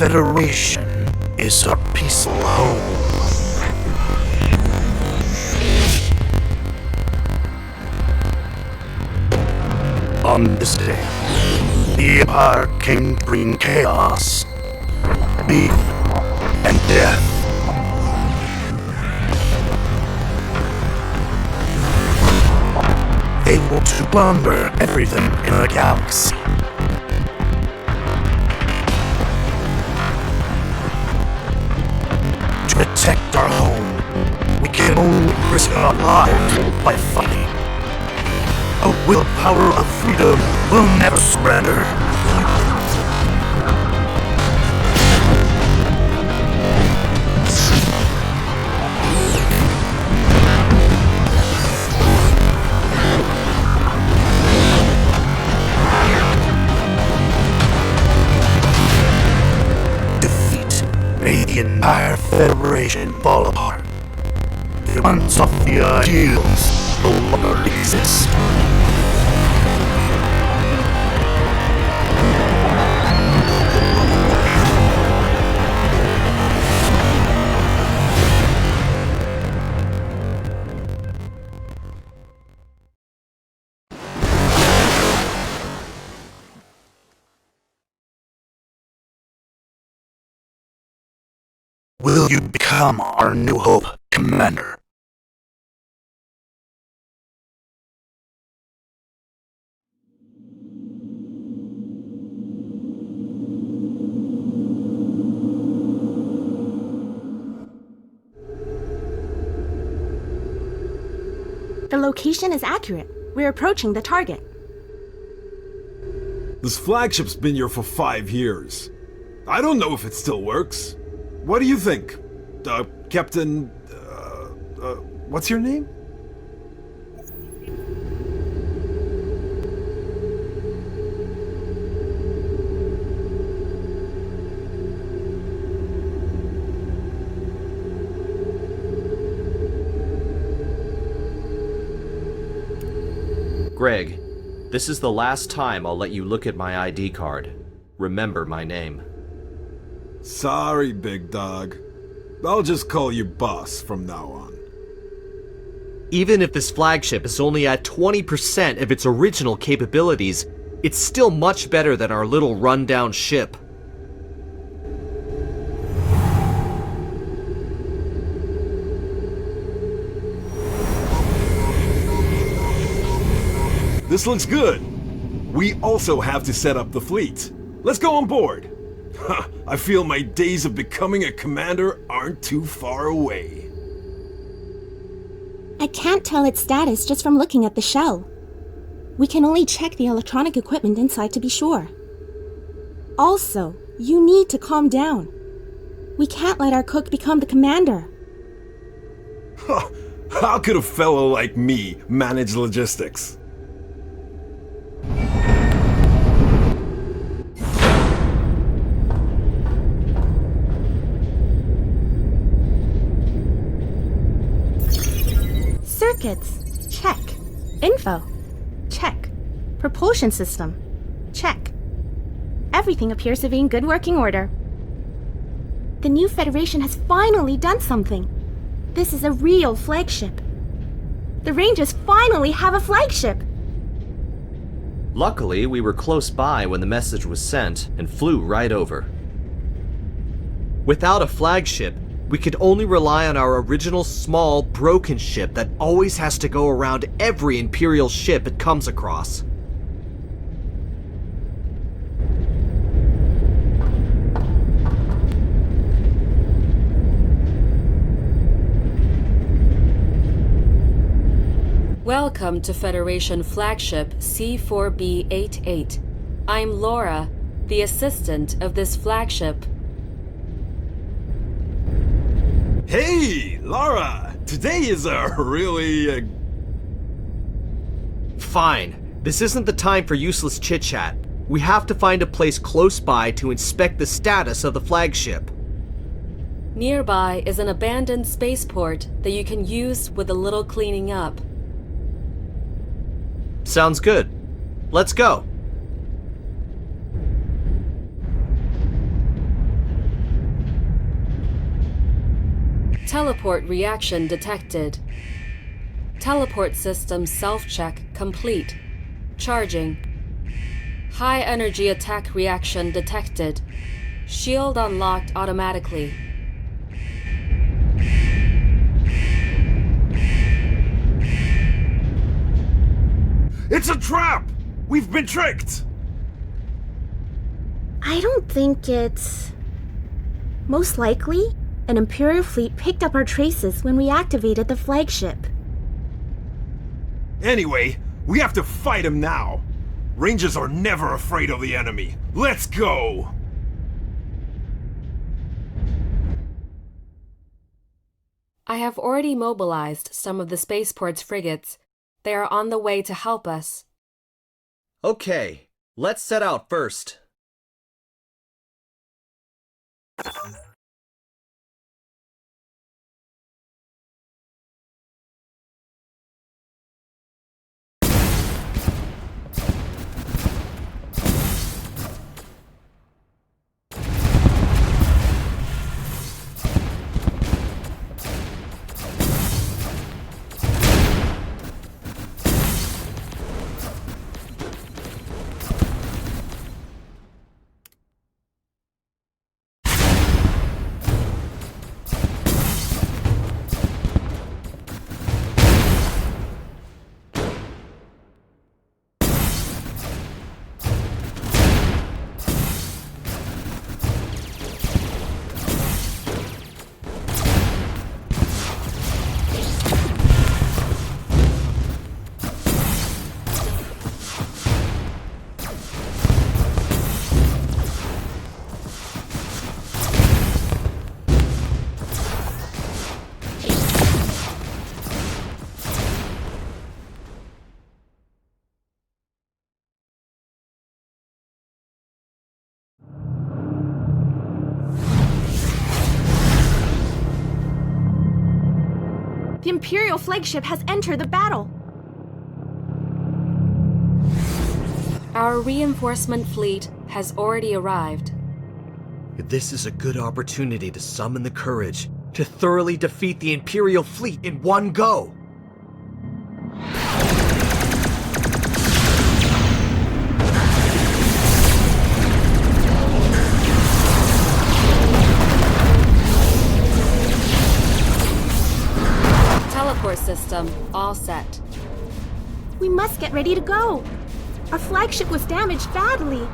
Federation is our peaceful home. On this day, the Empire came to bring chaos, pain, and death. They want to plunder everything in the galaxy. To protect our home, we can only risk our lives by fighting. A willpower of freedom will never surrender. Defeat made the entire Federation fall apart. The ones of the ideals no longer exist. Will you become our new hope, Commander? The location is accurate. We're approaching the target. This flagship's been here for 5 years. I don't know if it still works. What do you think? Captain... what's your name? Greg, this is the last time I'll let you look at my ID card. Remember my name. Sorry, big dog. I'll just call you boss from now on. Even if this flagship is only at 20% of its original capabilities, it's still much better than our little rundown ship. This looks good. We also have to set up the fleet. Let's go on board. I feel my days of becoming a commander aren't too far away. I can't tell its status just from looking at the shell. We can only check the electronic equipment inside to be sure. Also, you need to calm down. We can't let our cook become the commander. How could a fellow like me manage logistics? Circuits, check. Info, check. Propulsion system, check. Everything appears to be in good working order. The new Federation has finally done something. This is a real flagship. The Rangers finally have a flagship! Luckily, we were close by when the message was sent and flew right over. Without a flagship, we could only rely on our original small, broken ship that always has to go around every Imperial ship it comes across. Welcome to Federation Flagship C4B88. I'm Laura, the assistant of this flagship. Hey, Laura! Today is a really... Fine. This isn't the time for useless chit-chat. We have to find a place close by to inspect the status of the flagship. Nearby is an abandoned spaceport that you can use with a little cleaning up. Sounds good. Let's go. Teleport reaction detected. Teleport system self-check complete. Charging. High energy attack reaction detected. Shield unlocked automatically. It's a trap! We've been tricked! I don't think it's... Most likely, an Imperial fleet picked up our traces when we activated the flagship. Anyway, we have to fight him now. Rangers are never afraid of the enemy. Let's go! I have already mobilized some of the Spaceport's frigates. They are on the way to help us. Okay, let's set out first. The Imperial flagship has entered the battle. Our reinforcement fleet has already arrived. This is a good opportunity to summon the courage to thoroughly defeat the Imperial fleet in one go. Teleport system all set. We must get ready to go. Our flagship was damaged badly.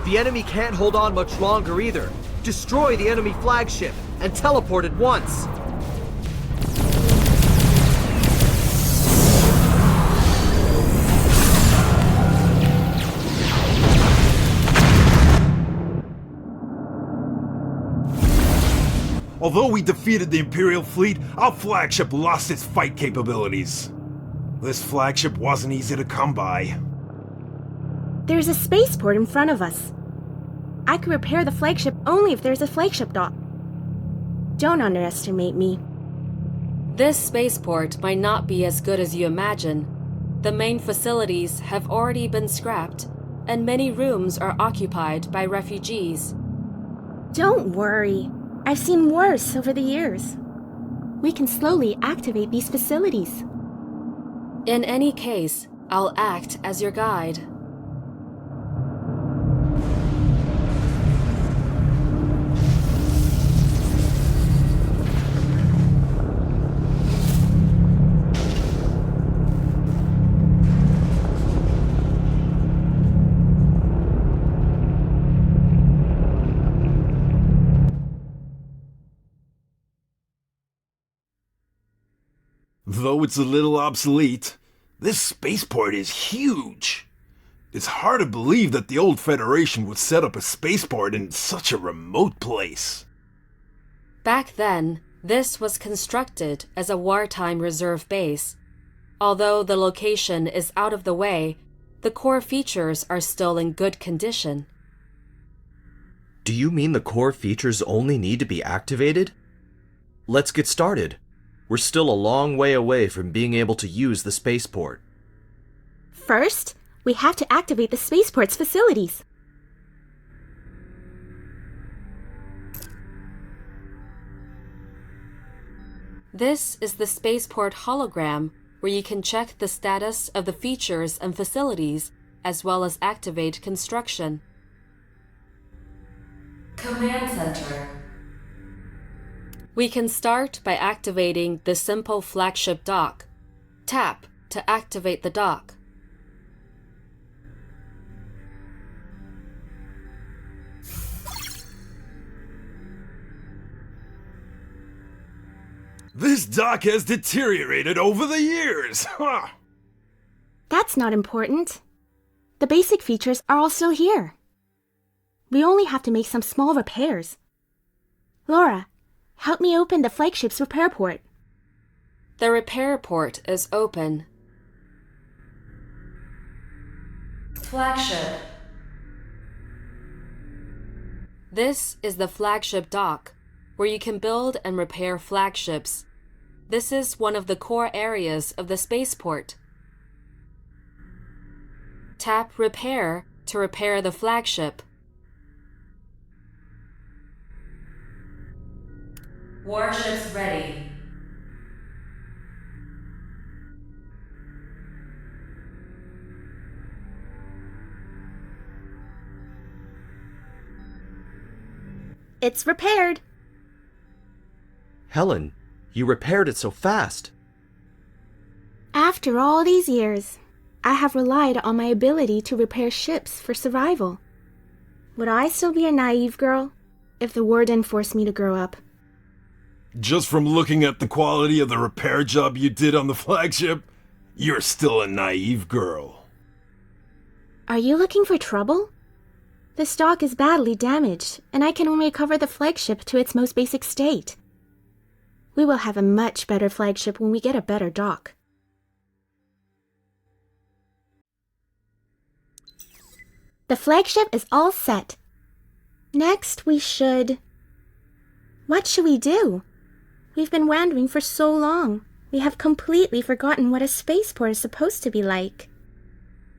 The enemy can't hold on much longer either. Destroy the enemy flagship and teleport at once. Although we defeated the Imperial fleet, our flagship lost its fight capabilities. This flagship wasn't easy to come by. There's a spaceport in front of us. I could repair the flagship only if there's a flagship dock. Don't underestimate me. This spaceport might not be as good as you imagine. The main facilities have already been scrapped, and many rooms are occupied by refugees. Don't worry. I've seen worse over the years. We can slowly activate these facilities. In any case, I'll act as your guide. Though it's a little obsolete, this spaceport is huge. It's hard to believe that the old Federation would set up a spaceport in such a remote place. Back then, this was constructed as a wartime reserve base. Although the location is out of the way, the core features are still in good condition. Do you mean the core features only need to be activated? Let's get started. We're still a long way away from being able to use the spaceport. First, we have to activate the spaceport's facilities. This is the Spaceport hologram, where you can check the status of the features and facilities, as well as activate construction. Command Center. We can start by activating the simple flagship dock. Tap to activate the dock. This dock has deteriorated over the years! Huh. That's not important. The basic features are all still here. We only have to make some small repairs. Laura, help me open the flagship's repair port. The repair port is open. Flagship. This is the flagship dock, where you can build and repair flagships. This is one of the core areas of the spaceport. Tap Repair to repair the flagship. Warships ready. It's repaired. Helen, you repaired it so fast. After all these years, I have relied on my ability to repair ships for survival. Would I still be a naive girl if the war didn't force me to grow up? Just from looking at the quality of the repair job you did on the flagship, you're still a naive girl. Are you looking for trouble? This dock is badly damaged, and I can only recover the flagship to its most basic state. We will have a much better flagship when we get a better dock. The flagship is all set. Next, we should... What should we do? We've been wandering for so long. We have completely forgotten what a spaceport is supposed to be like.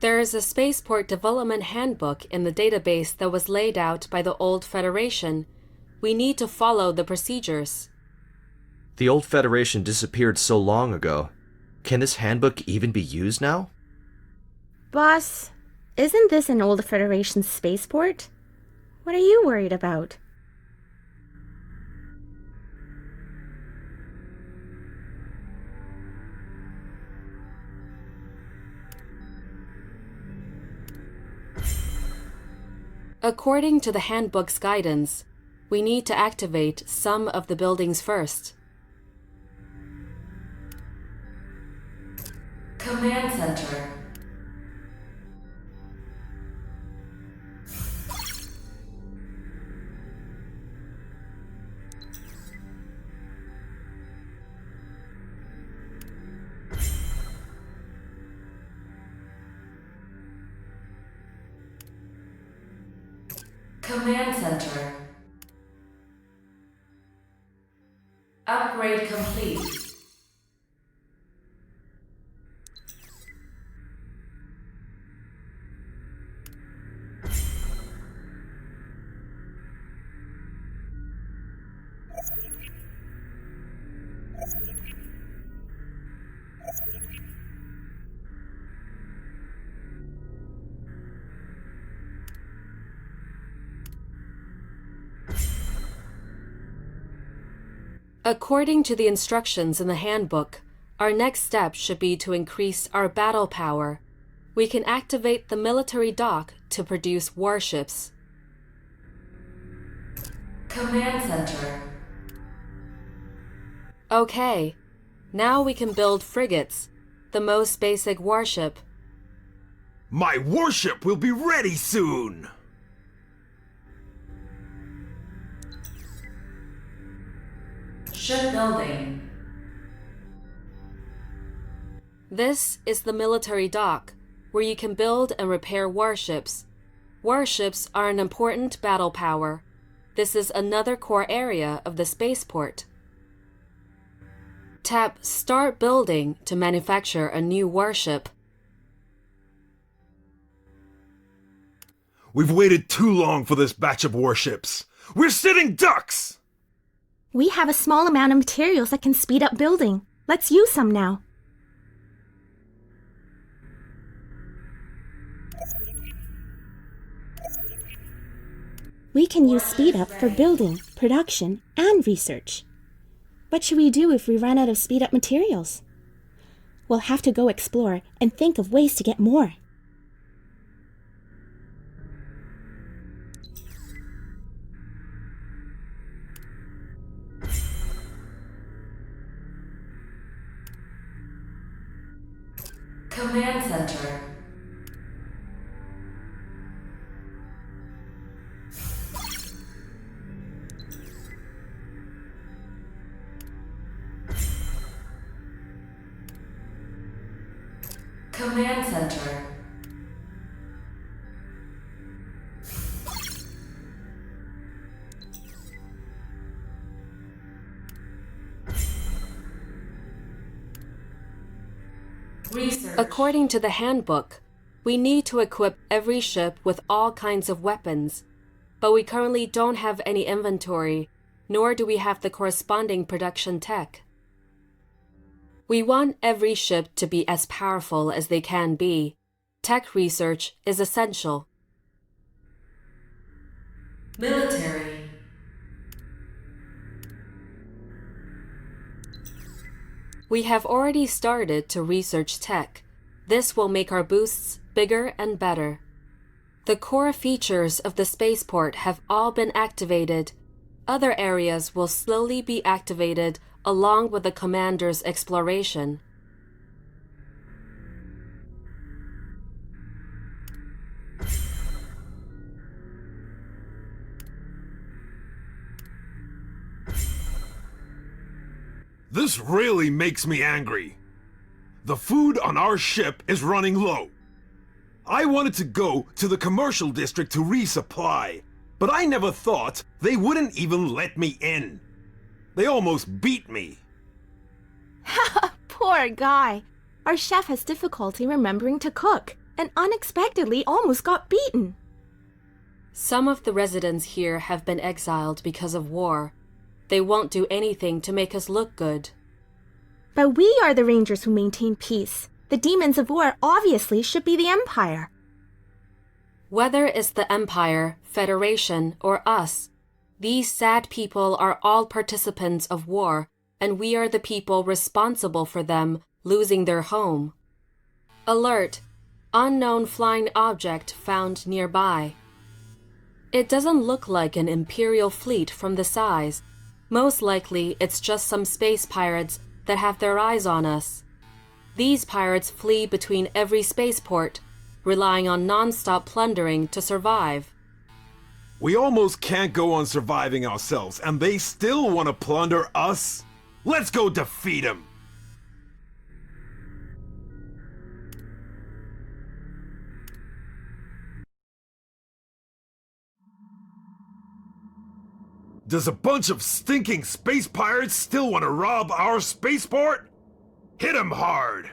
There is a Spaceport Development Handbook in the database that was laid out by the old Federation. We need to follow the procedures. The old Federation disappeared so long ago. Can this handbook even be used now? Boss, isn't this an old Federation spaceport? What are you worried about? According to the handbook's guidance, we need to activate some of the buildings first. Command Center. Command Center. Upgrade complete. According to the instructions in the handbook, our next step should be to increase our battle power. We can activate the military dock to produce warships. Command Center. Okay, now we can build frigates, the most basic warship. My warship will be ready soon! Shipbuilding. This is the military dock, where you can build and repair warships. Warships are an important battle power. This is another core area of the spaceport. Tap Start Building to manufacture a new warship. We've waited too long for this batch of warships. We're sitting ducks! We have a small amount of materials that can speed up building. Let's use some now. We can use speed up for building, production, and research. What should we do if we run out of speed up materials? We'll have to go explore and think of ways to get more. Command Center. Command Center. Research. According to the handbook, we need to equip every ship with all kinds of weapons, but we currently don't have any inventory, nor do we have the corresponding production tech. We want every ship to be as powerful as they can be. Tech research is essential. Military. We have already started to research tech. This will make our boosts bigger and better. The core features of the spaceport have all been activated. Other areas will slowly be activated along with the commander's exploration. This really makes me angry. The food on our ship is running low. I wanted to go to the commercial district to resupply, but I never thought they wouldn't even let me in. They almost beat me. Poor guy. Our chef has difficulty remembering to cook and unexpectedly almost got beaten. Some of the residents here have been exiled because of war. They won't do anything to make us look good. But we are the Rangers who maintain peace. The demons of war obviously should be the Empire. Whether it's the Empire, Federation, or us, these sad people are all participants of war, and we are the people responsible for them losing their home. Alert! Unknown flying object found nearby. It doesn't look like an Imperial fleet from the size. Most likely, it's just some space pirates that have their eyes on us. These pirates flee between every spaceport, relying on non-stop plundering to survive. We almost can't go on surviving ourselves, and they still want to plunder us? Let's go defeat them! Does a bunch of stinking space pirates still want to rob our spaceport? Hit 'em hard!